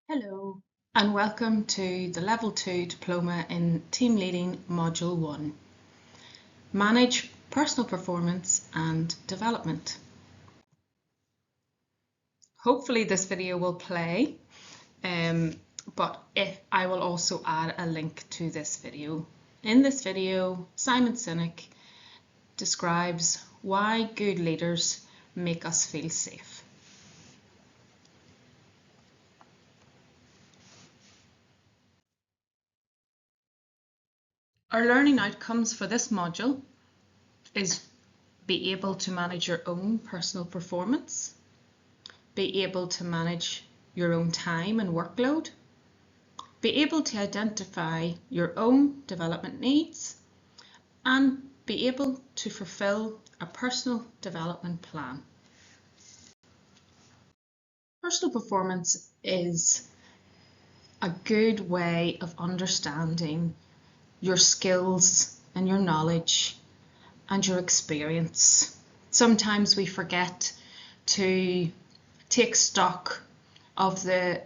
Hello and welcome to the Level 2 Diploma in Team Leading Module 1. Manage Personal Performance and Development. Hopefully this video will play, but I will also add a link to this video. In this video, Simon Sinek describes why good leaders make us feel safe. Our learning outcomes for this module is be able to manage your own personal performance, be able to manage your own time and workload, be able to identify your own development needs, and be able to fulfill a personal development plan. Personal performance is a good way of understanding your skills and your knowledge and your experience. Sometimes we forget to take stock of the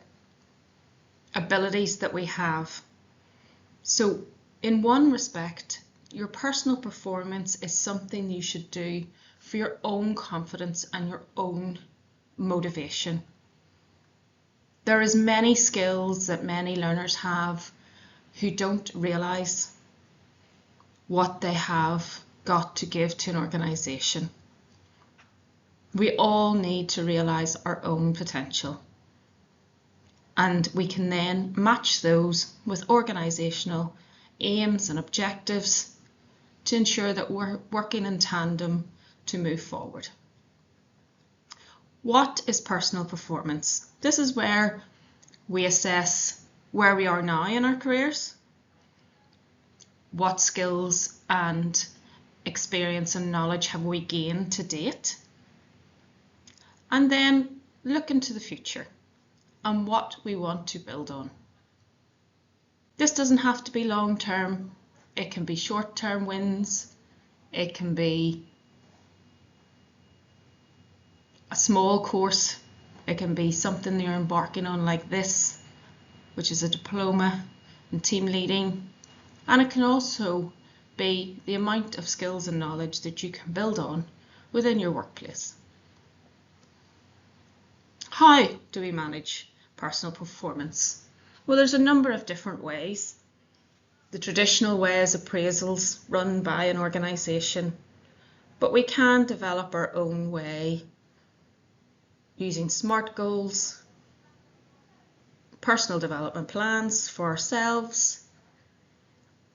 abilities that we have. So in one respect, your personal performance is something you should do for your own confidence and your own motivation. There is many skills that many learners have who don't realise what they have got to give to an organisation. We all need to realise our own potential, and we can then match those with organisational aims and objectives to ensure that we're working in tandem to move forward. What is personal performance? This is where we assess where we are now in our careers, what skills and experience and knowledge have we gained to date, and then look into the future and what we want to build on. This doesn't have to be long term, it can be short term wins, it can be a small course, it can be something you're embarking on like this, which is a diploma in team leading, and it can also be the amount of skills and knowledge that you can build on within your workplace. How do we manage personal performance? Well, there's a number of different ways. The traditional way is appraisals run by an organisation, but we can develop our own way using SMART goals, personal development plans for ourselves,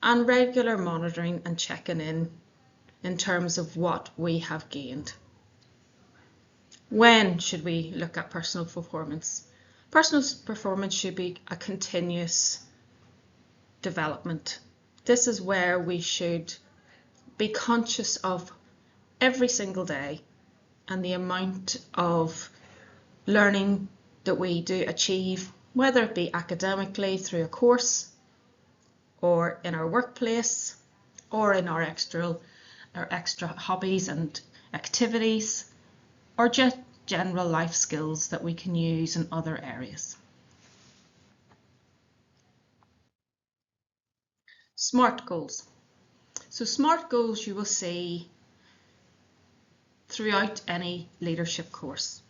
and regular monitoring and checking in terms of what we have gained. When should we look at personal performance? Personal performance should be a continuous development. This is where we should be conscious of every single day and the amount of learning that we do achieve, whether it be academically through a course or in our workplace or in our extra hobbies and activities, or just general life skills that we can use in other areas. SMART goals. So SMART goals you will see throughout any leadership course.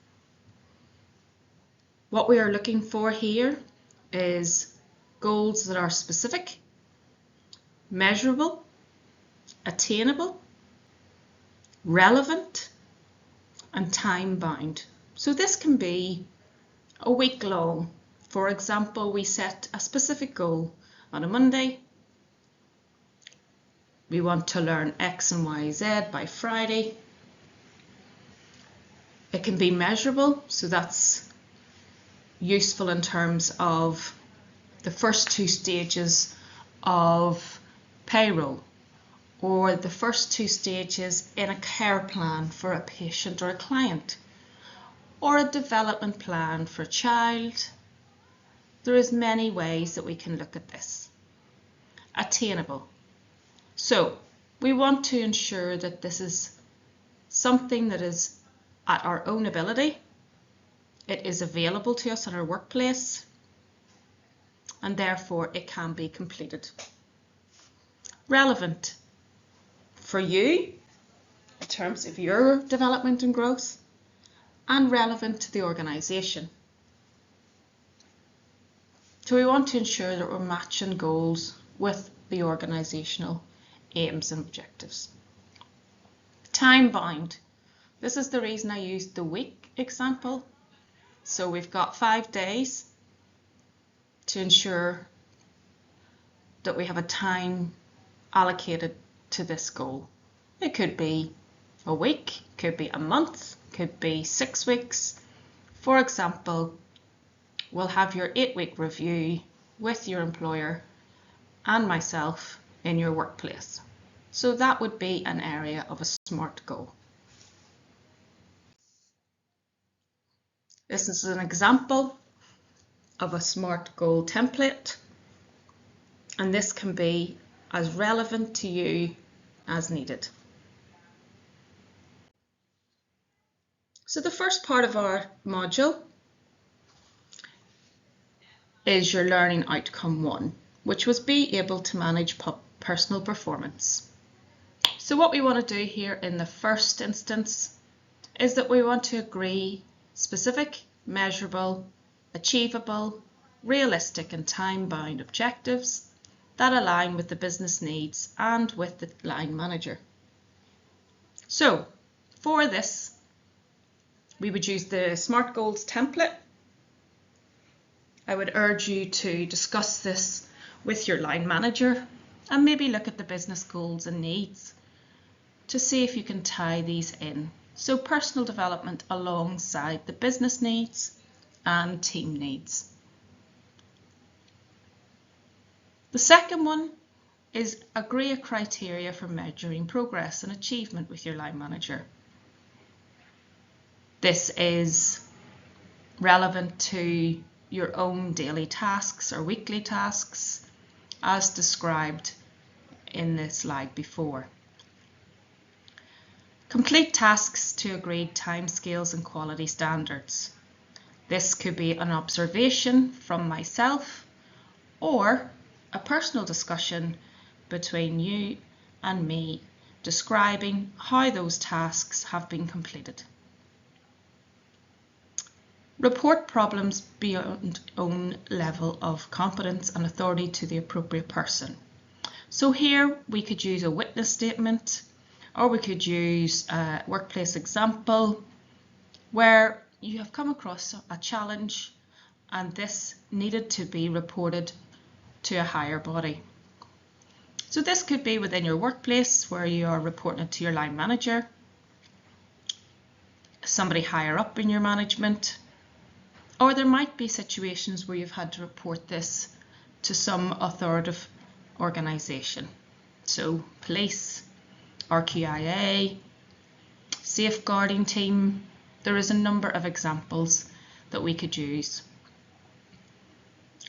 What we are looking for here is goals that are specific, measurable, attainable, relevant, and time bound. So this can be a week long. For example, we set a specific goal on a Monday. We want to learn X and Y, Z by Friday. It can be measurable, so that's useful in terms of the first two stages of payroll, or the first two stages in a care plan for a patient or a client, or a development plan for a child. There is many ways that we can look at this. Attainable. So we want to ensure that this is something that is at our own ability. It is available to us in our workplace. and therefore it can be completed. Relevant for you in terms of your development and growth, and relevant to the organisation. So we want to ensure that we're matching goals with the organisational aims and objectives. Time bound. This is the reason I used the week example. So we've got 5 days to ensure that we have a time allocated to this goal. It could be a week, could be a month, could be 6 weeks. For example, we'll have your 8-week review with your employer and myself in your workplace. So that would be an area of a SMART goal. This is an example of a SMART goal template, and this can be as relevant to you as needed. So the first part of our module is your learning outcome 1, which was be able to manage personal performance. So what we want to do here in the first instance is that we want to agree specific, measurable, achievable, realistic and time-bound objectives that align with the business needs and with the line manager. So for this, we would use the SMART Goals template. I would urge you to discuss this with your line manager and maybe look at the business goals and needs to see if you can tie these in. So personal development alongside the business needs and team needs. The second one is agree a criteria for measuring progress and achievement with your line manager. This is relevant to your own daily tasks or weekly tasks as described in the slide before. Complete tasks to agreed timescales and quality standards. This could be an observation from myself or a personal discussion between you and me describing how those tasks have been completed. Report problems beyond own level of competence and authority to the appropriate person. So here we could use a witness statement, or we could use a workplace example where you have come across a challenge and this needed to be reported to a higher body. So this could be within your workplace where you are reporting it to your line manager, somebody higher up in your management, or there might be situations where you've had to report this to some authoritative organisation. So police, RQIA, safeguarding team. There is a number of examples that we could use.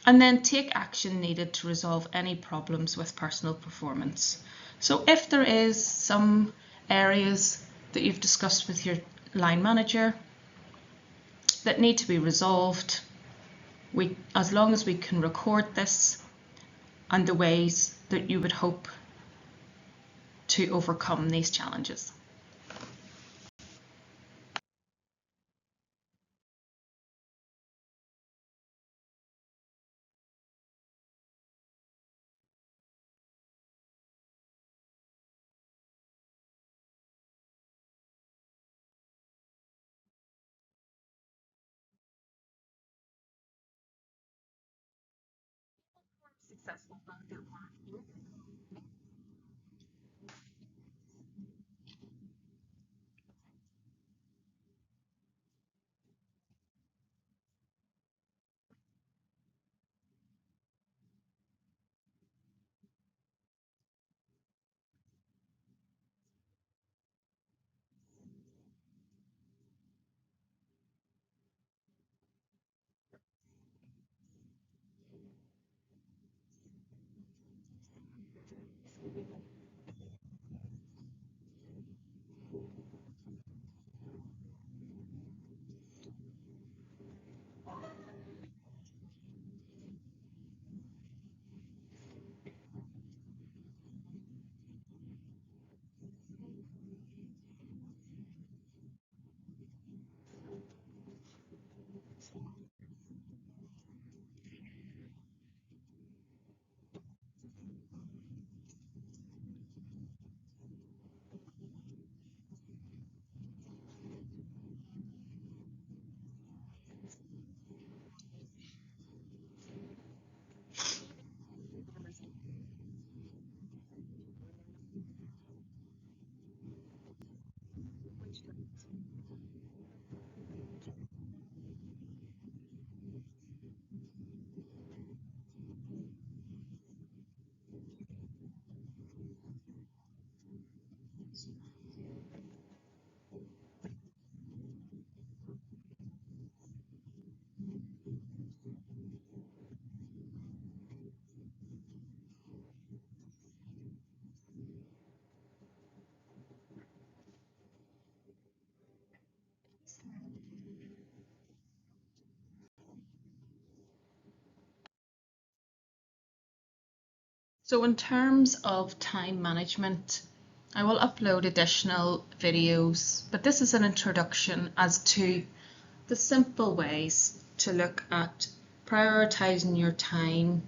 And then take action needed to resolve any problems with personal performance. So if there is some areas that you've discussed with your line manager that need to be resolved, as long as we can record this and the ways that you would hope to overcome these challenges. So in terms of time management, I will upload additional videos, but this is an introduction as to the simple ways to look at prioritizing your time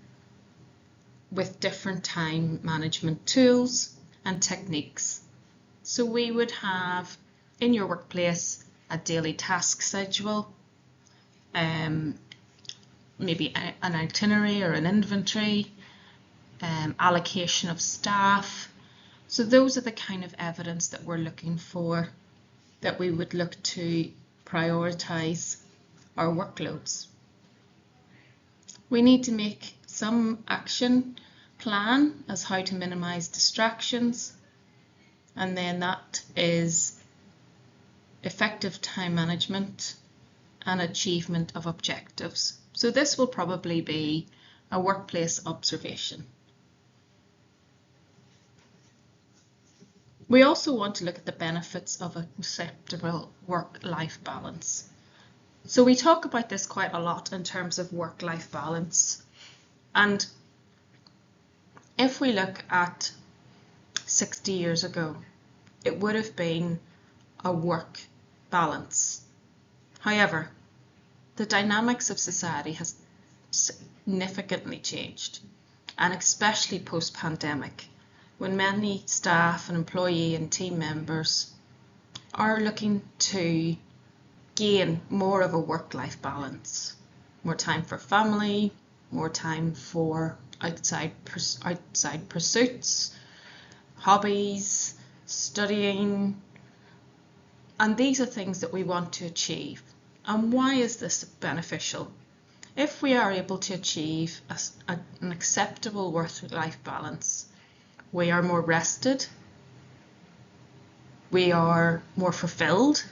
with different time management tools and techniques. So we would have in your workplace a daily task schedule, maybe an itinerary or an inventory, allocation of staff. So those are the kind of evidence that we're looking for, that we would look to prioritize our workloads. We need to make some action plan as how to minimize distractions, and then that is effective time management and achievement of objectives. So this will probably be a workplace observation. We also want to look at the benefits of a acceptable work-life balance. So we talk about this quite a lot in terms of work-life balance. And if we look at 60 years ago, it would have been a work balance. However, the dynamics of society has significantly changed, and especially post-pandemic, when many staff and employee and team members are looking to gain more of a work-life balance, more time for family, more time for outside pursuits, hobbies, studying, and these are things that we want to achieve. And why is this beneficial? If we are able to achieve an acceptable work-life balance, we are more rested, we are more fulfilled,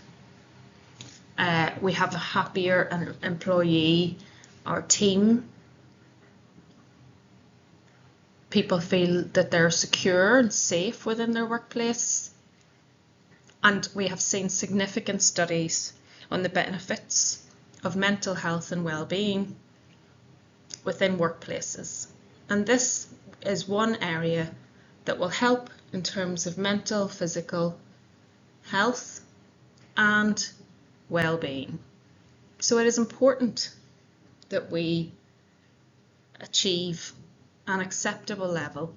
we have a happier employee or team. People feel that they're secure and safe within their workplace. And we have seen significant studies on the benefits of mental health and well-being within workplaces. And this is one area that will help in terms of mental, physical health and well-being. So it is important that we achieve an acceptable level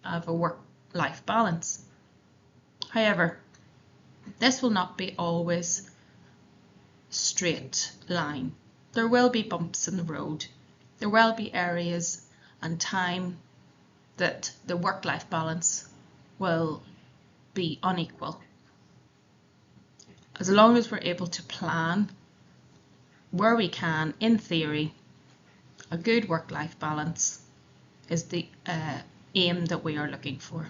of a work-life balance. However, this will not be always straight line. There will be bumps in the road. There will be areas and time that the work-life balance will be unequal. As long as we're able to plan where we can, in theory, a good work-life balance is the aim that we are looking for.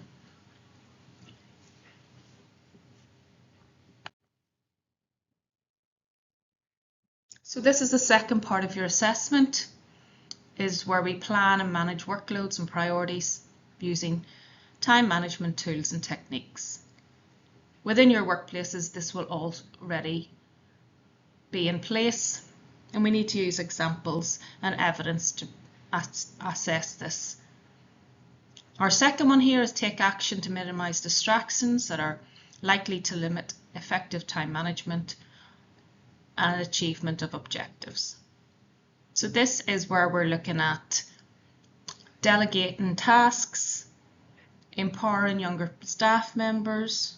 So this is the second part of your assessment, is where we plan and manage workloads and priorities using time management tools and techniques. Within your workplaces, this will already be in place, and we need to use examples and evidence to assess this. Our second one here is take action to minimize distractions that are likely to limit effective time management and achievement of objectives. So this is where we're looking at delegating tasks, empowering younger staff members,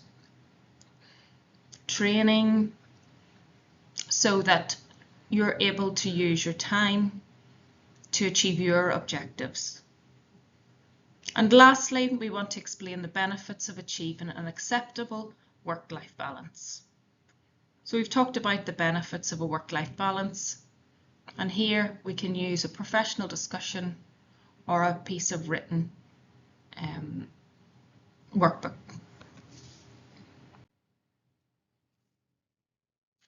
training, so that you're able to use your time to achieve your objectives. And lastly, we want to explain the benefits of achieving an acceptable work-life balance. So we've talked about the benefits of a work-life balance, and here we can use a professional discussion or a piece of written workbook.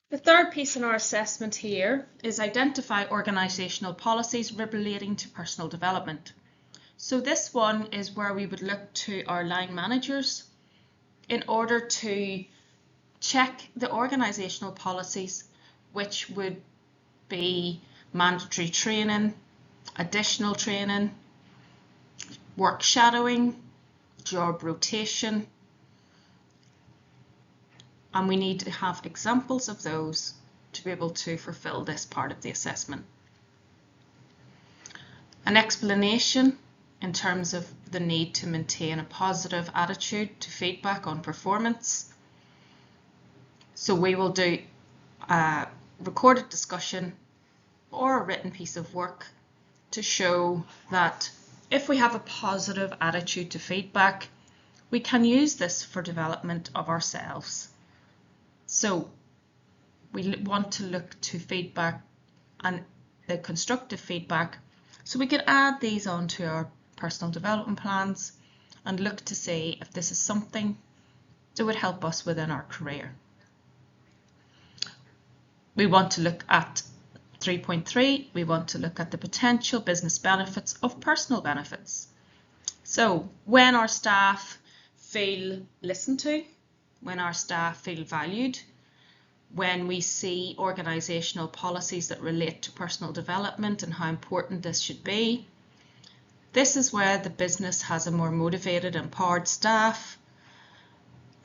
The third piece in our assessment here is identify organisational policies relating to personal development. So this one is where we would look to our line managers in order to check the organisational policies, which would be mandatory training, additional training, work shadowing, job rotation, and we need to have examples of those to be able to fulfill this part of the assessment. An explanation in terms of the need to maintain a positive attitude to feedback on performance. So we will do a recorded discussion or a written piece of work to show that if we have a positive attitude to feedback, we can use this for development of ourselves. So we want to look to feedback and the constructive feedback, so we can add these onto our personal development plans and look to see if this is something that would help us within our career. We want to look at 3.3, we want to look at the potential business benefits of personal benefits. So when our staff feel listened to, when our staff feel valued, when we see organisational policies that relate to personal development and how important this should be, this is where the business has a more motivated, empowered staff,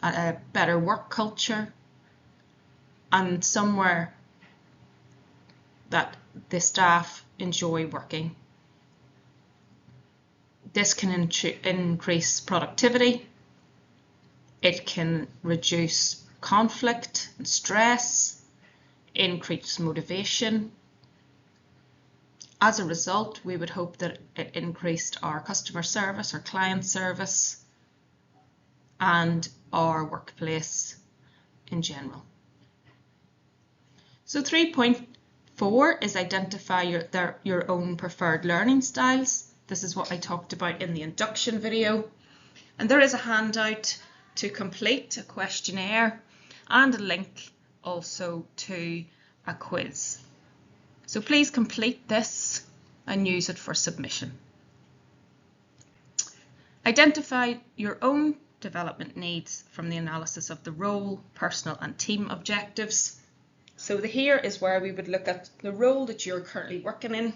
a better work culture, and somewhere that the staff enjoy working. This can increase productivity, it can reduce conflict and stress, increase motivation. As a result, we would hope that it increased our customer service, our client service, and our workplace in general. So 3.4 is identify your own preferred learning styles. This is what I talked about in the induction video. And there is a handout to complete, a questionnaire, and a link also to a quiz. So please complete this and use it for submission. Identify your own development needs from the analysis of the role, personal and team objectives. So here is where we would look at the role that you're currently working in,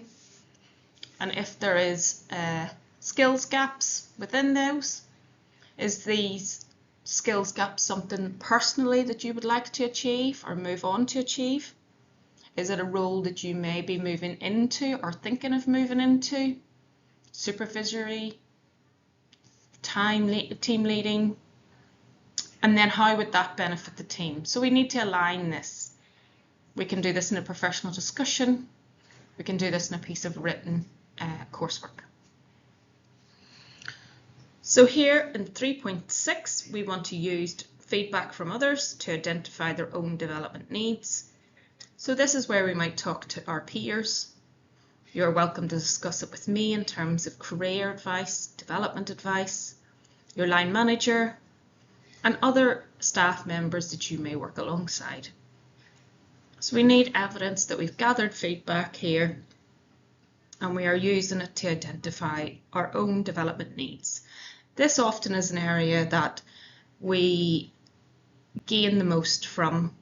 and if there is skills gaps within those. Is these skills gaps something personally that you would like to achieve or move on to achieve? Is it a role that you may be moving into or thinking of moving into? Supervisory, team leading, and then how would that benefit the team? So we need to align this. We can do this in a professional discussion. We can do this in a piece of written coursework. So here in 3.6, we want to use feedback from others to identify their own development needs. So this is where we might talk to our peers. You're welcome to discuss it with me in terms of career advice, development advice, your line manager, and other staff members that you may work alongside. So we need evidence that we've gathered feedback here and we are using it to identify our own development needs. This often is an area that we gain the most from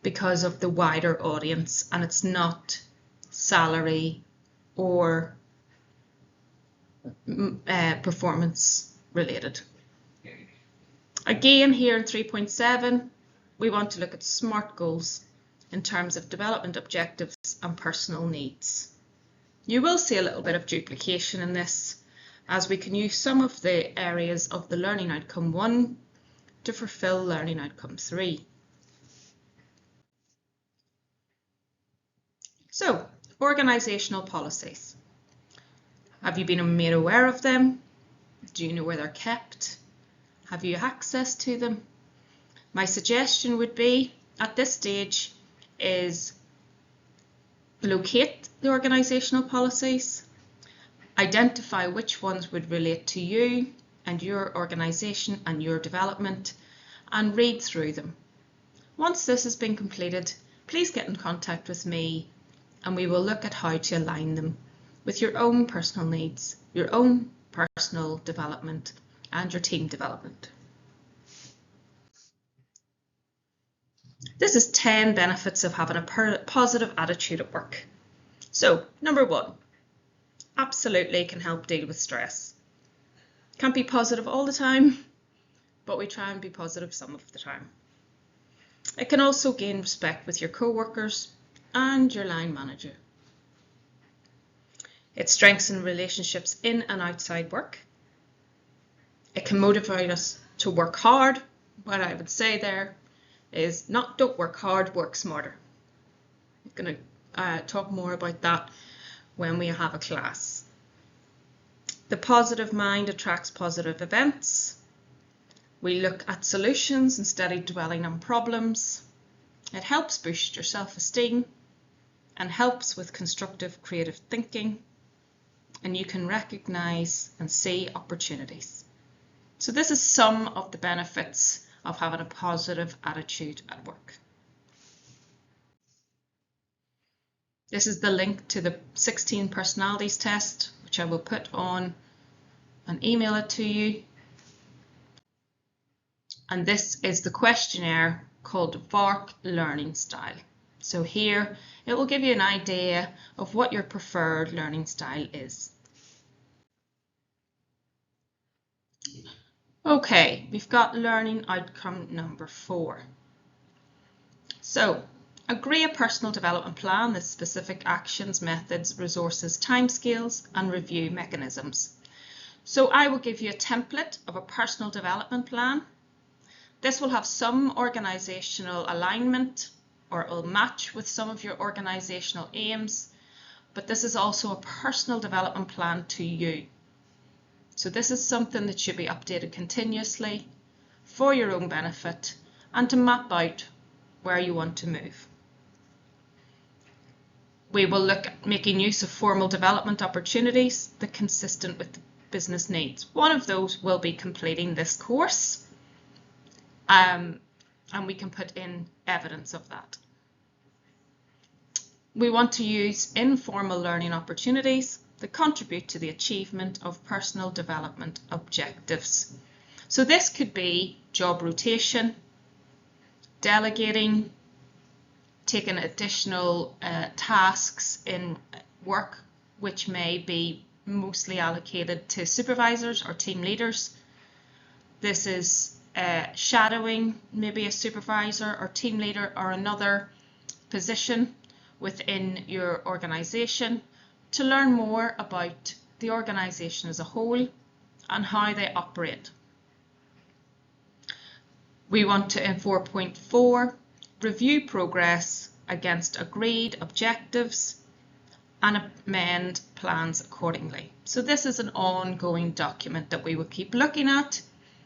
because of the wider audience, and it's not salary or performance related. Again, here in 3.7, we want to look at SMART goals in terms of development objectives and personal needs. You will see a little bit of duplication in this, as we can use some of the areas of the Learning Outcome 1 to fulfill Learning Outcome 3. So, organisational policies. Have you been made aware of them? Do you know where they're kept? Have you access to them? My suggestion would be, at this stage, is locate the organisational policies, identify which ones would relate to you and your organisation and your development, and read through them. Once this has been completed, please get in contact with me and we will look at how to align them with your own personal needs, your own personal development, and your team development. This is 10 benefits of having a positive attitude at work. So, number 1, absolutely can help deal with stress. Can't be positive all the time, but we try and be positive some of the time. It can also gain respect with your co-workers and your line manager. It strengthens relationships in and outside work. It can motivate us to work hard. What I would say there is not don't work hard, work smarter. I'm going to talk more about that when we have a class. The positive mind attracts positive events. We look at solutions instead of dwelling on problems. It helps boost your self-esteem and helps with constructive creative thinking. And you can recognize and see opportunities. So this is some of the benefits of having a positive attitude at work. This is the link to the 16 personalities test, which I will put on and email it to you. And this is the questionnaire called VARK Learning Style. So here it will give you an idea of what your preferred learning style is. Okay, we've got learning outcome number 4. So, agree a personal development plan with specific actions, methods, resources, timescales, and review mechanisms. So I will give you a template of a personal development plan. This will have some organizational alignment, or it will match with some of your organizational aims, but this is also a personal development plan to you. So this is something that should be updated continuously for your own benefit and to map out where you want to move. We will look at making use of formal development opportunities that are consistent with the business needs. One of those will be completing this course, and we can put in evidence of that. We want to use informal learning opportunities that contribute to the achievement of personal development objectives. So this could be job rotation, delegating, taking additional tasks in work which may be mostly allocated to supervisors or team leaders. This is shadowing maybe a supervisor or team leader or another position within your organization to learn more about the organization as a whole and how they operate. We want to, in 4.4, review progress against agreed objectives and amend plans accordingly. So this is an ongoing document that we will keep looking at,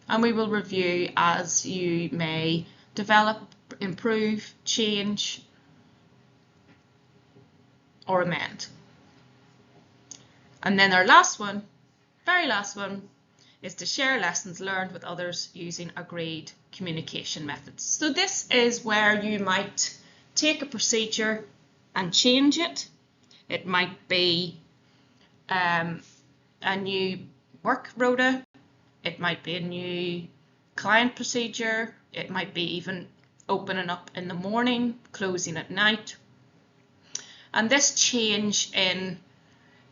and we will review as you may develop, improve, change, or amend. And then our last one, very last one, is to share lessons learned with others using agreed communication methods. So this is where you might take a procedure and change it. It might be a new work rota. It might be a new client procedure. It might be even opening up in the morning, closing at night. And this change in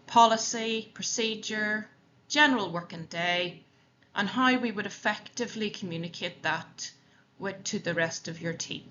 policy, procedure, general working day, and how we would effectively communicate that to the rest of your team.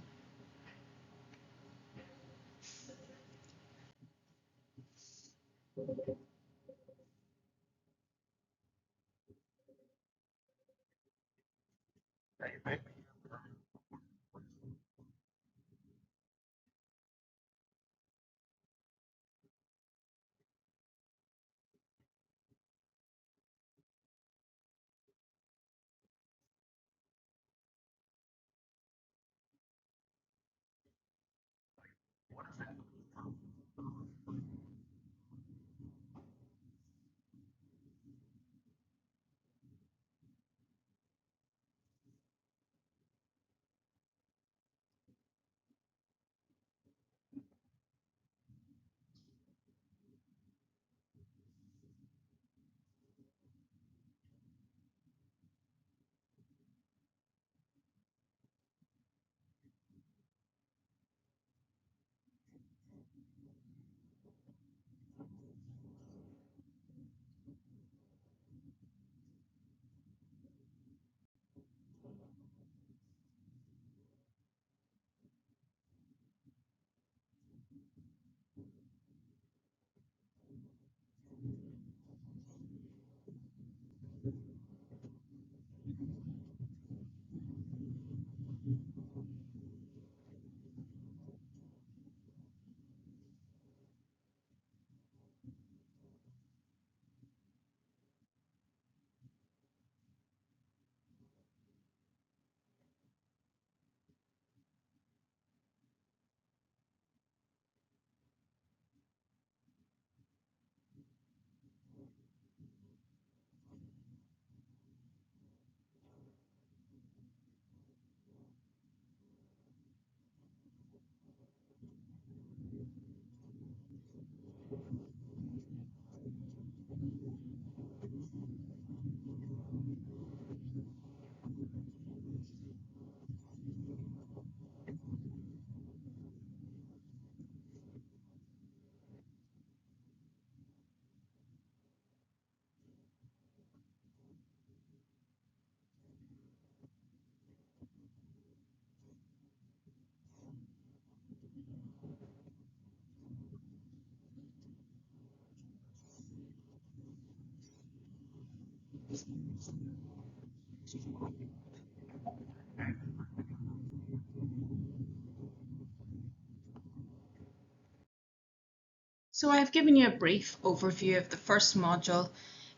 So I've given you a brief overview of the first module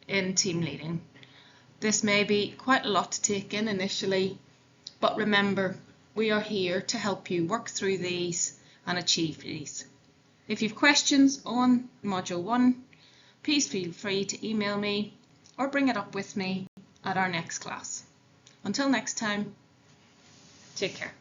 in team leading. This may be quite a lot to take in initially, but remember, we are here to help you work through these and achieve these. If you have questions on Module 1, please feel free to email me or bring it up with me at our next class. Until next time, take care.